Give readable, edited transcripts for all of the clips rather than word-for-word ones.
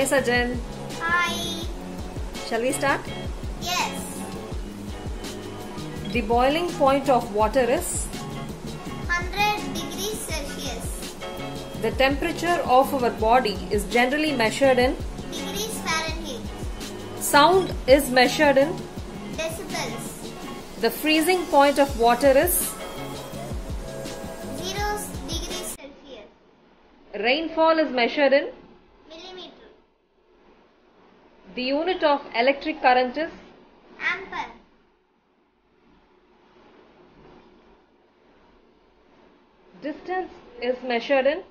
Hi Sajan. Hi. Shall we start? Yes. The boiling point of water is 100 degrees Celsius. the temperature of our body is generally measured in Degrees Fahrenheit. sound is measured in Decibels. the freezing point of water is 0 degrees Celsius. rainfall is measured in Millimeter. the unit of electric current is Ampere. distance is measured in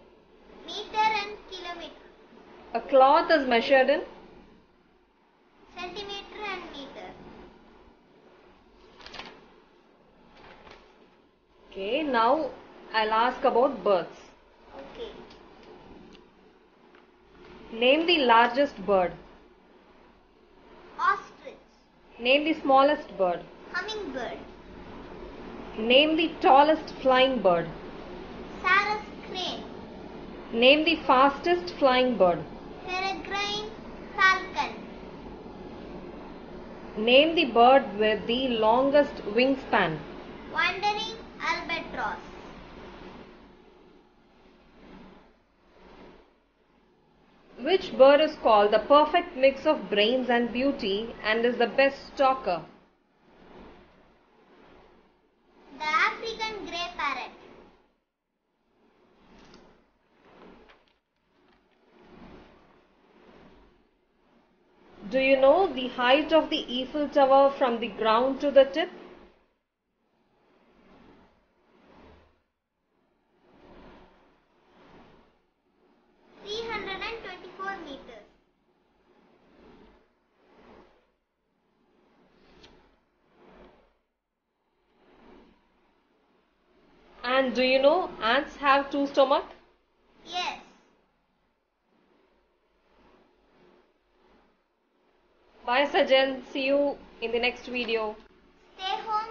Meter and kilometer. a cloth is measured in Centimeter and meter. okay. Now I'll ask about birds. Okay. Name the largest bird. Ostrich. Name the smallest bird. Hummingbird. Name the tallest flying bird. Sarus crane. Name the fastest flying bird. Peregrine falcon. Name the bird with the longest wingspan. Wandering albatross. Which bird is called the perfect mix of brains and beauty and is the best stalker? The African grey parrot. Do you know the height of the Eiffel Tower from the ground to the tip? 324 meters. And do you know ants have two stomachs? Yes. Bye Sajan, see you in the next video. Stay home.